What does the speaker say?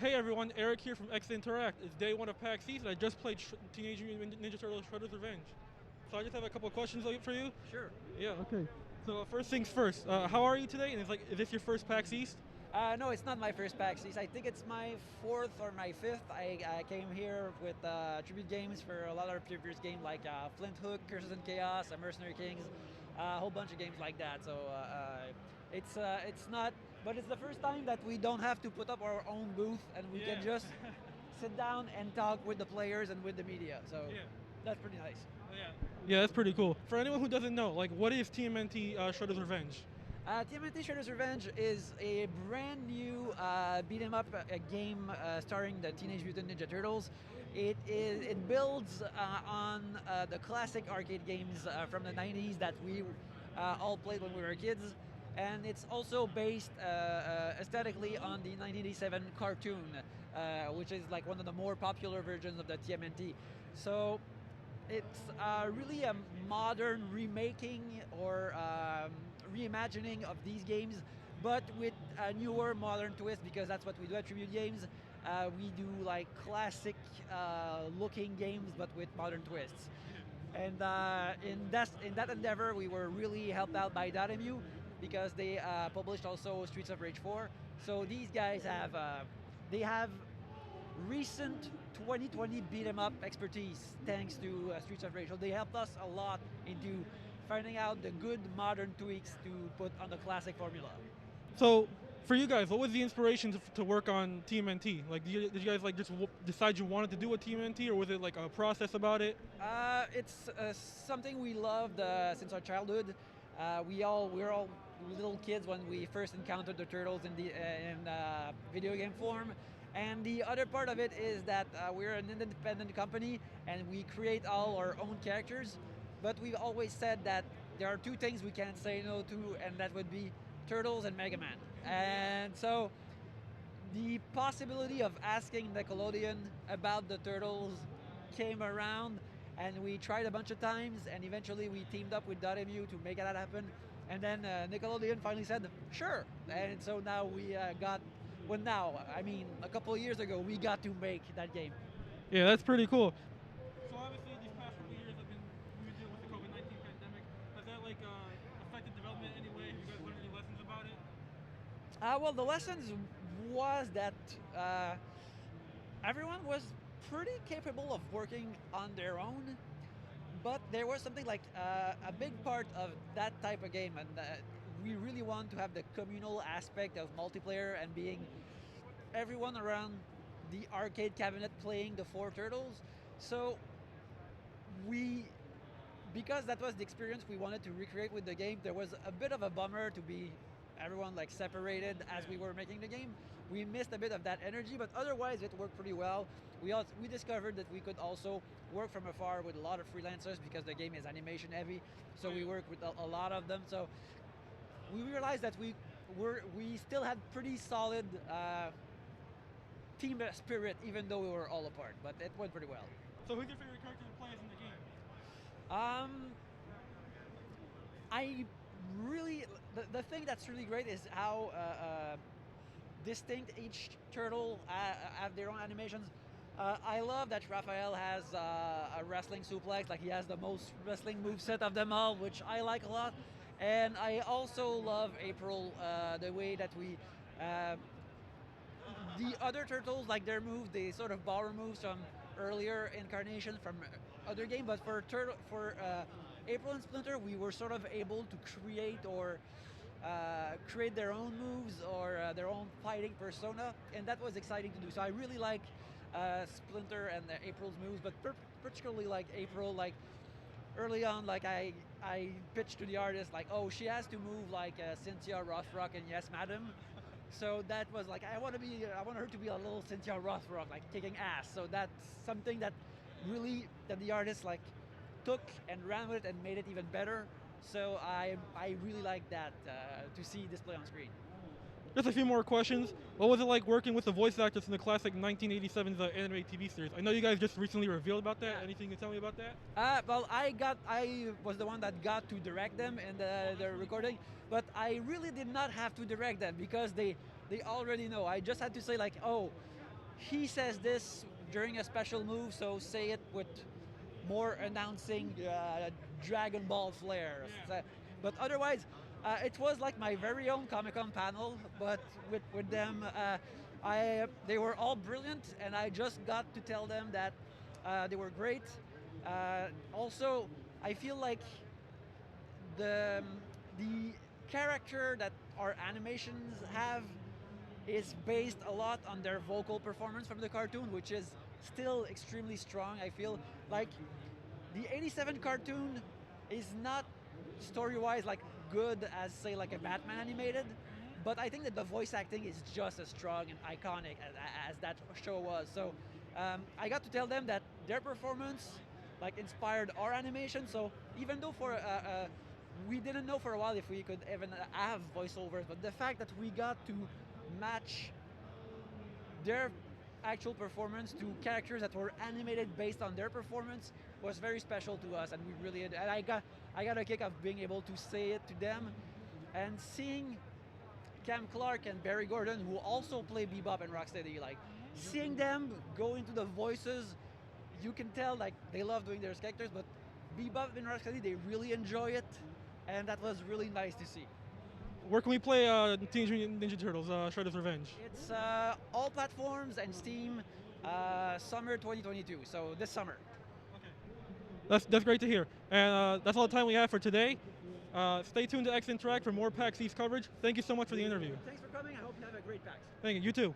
Hey everyone, Erick here from X Interact. It's day one of Pax East, and I just played Teenage Mutant Ninja Turtles Shredder's Revenge. So I just have a couple of questions for you. Sure. Yeah, okay. So first things first, how are you today? And is this your first Pax East? No, it's not my first PAX East. I think it's my fourth or my fifth. I came here with tribute games for a lot of previous games like Flint Hook, Curses and Chaos, Mercenary Kings, a whole bunch of games like that. So it's not, but it's the first time that we don't have to put up our own booth and we can just sit down and talk with the players and with the media. So Yeah. that's pretty nice. Yeah, that's pretty cool. For anyone who doesn't know, like, what is TMNT Shredder's Revenge? TMNT Shredder's Revenge is a brand new beat 'em up game starring the Teenage Mutant Ninja Turtles. It builds on the classic arcade games from the 90s that we all played when we were kids, and it's also based aesthetically on the 1987 cartoon, which is like one of the more popular versions of the TMNT. So it's really a modern remaking or reimagining of these games, but with a newer modern twist because that's what we do at Tribute Games. We do like classic looking games, but with modern twists. And in that endeavor, we were really helped out by Dotemu because they published also Streets of Rage 4. So these guys have recent 2020 beat 'em up expertise thanks to Streets of Rage. So they helped us a lot into finding out the good modern tweaks to put on the classic formula. So for you guys, what was the inspiration to work on TMNT? Like, did you guys like just decide you wanted to do a TMNT, or was it like a process about it? It's something we loved since our childhood. We're all little kids when we first encountered the turtles in video game form. And the other part of it is that we're an independent company and we create all our own characters. But we've always said that there are two things we can't say no to, and that would be Turtles and Mega Man. And so the possibility of asking Nickelodeon about the Turtles came around, and we tried a bunch of times, and eventually we teamed up with Dotemu to make that happen. And then Nickelodeon finally said, sure. And so now I mean, a couple of years ago, we got to make that game. Yeah, that's pretty cool. So obviously, these past couple of years have been we dealing with the COVID-19 pandemic. Has that like affected development in any way? Have you guys learned any lessons about it? Well, the lessons was that everyone was pretty capable of working on their own, but there was something like a big part of that type of game, and we really want to have the communal aspect of multiplayer and being everyone around the arcade cabinet playing the four turtles. So we because that was the experience we wanted to recreate with the game, there was a bit of a bummer to be everyone like separated as we were making the game. We missed a bit of that energy, but otherwise it worked pretty well. We discovered that we could also work from afar with a lot of freelancers because the game is animation heavy. So we worked with a lot of them. So we realized that we still had pretty solid team spirit, even though we were all apart. But it went pretty well. So who's your favorite character to play as in the game? Um, I really the thing that's really great is how distinct each turtle have their own animations. I love that Raphael has a wrestling suplex, like he has the most wrestling moveset of them all, which I like a lot. And I also love April, the way that the other turtles, like their moves, they sort of borrow moves from earlier incarnations from other game. But for April and Splinter, we were sort of able to create their own moves or their own fighting persona, and that was exciting to do. So I really like Splinter and April's moves, but particularly like April, like early on, like I pitched to the artist like, oh, she has to move like Cynthia Rothrock and Yes Madam. So that was like I want her to be a little Cynthia Rothrock, like kicking ass. So that's something that the artist like took and ran with it and made it even better. So I really like that to see display on screen. Just a few more questions. What was it like working with the voice actors in the classic 1987 anime TV series? I know you guys just recently revealed about that. Yeah. Anything you can tell me about that? Well, I was the one that got to direct them in the recording, but I really did not have to direct them because they already know. I just had to say like, oh, he says this during a special move, so say it with more announcing Dragon Ball flair. Yeah. But otherwise, it was like my very own Comic-Con panel, but with them, they were all brilliant, and I just got to tell them that they were great. Also, I feel like the the character that our animations have is based a lot on their vocal performance from the cartoon, which is still extremely strong. I feel like the '87 cartoon is not story-wise like good as say like a Batman animated, but I think that the voice acting is just as strong and iconic as that show was. So I got to tell them that their performance like inspired our animation. So even though we didn't know for a while if we could even have voiceovers, but the fact that we got to match their actual performance to characters that were animated based on their performance was very special to us, and we really and I got a kick of being able to say it to them, and seeing Cam Clark and Barry Gordon, who also play Bebop and Rocksteady, like seeing them go into the voices, you can tell like they love doing their characters, but Bebop and Rocksteady, they really enjoy it, and that was really nice to see. Where can we play Teenage Mutant Ninja Turtles: Shredder's Revenge? It's all platforms and Steam, summer 2022, so this summer. That's great to hear. And that's all the time we have for today. Stay tuned to X Interact for more PAX East coverage. Thank you so much for the interview. Thanks for coming. I hope you have a great PAX. Thank you. You too.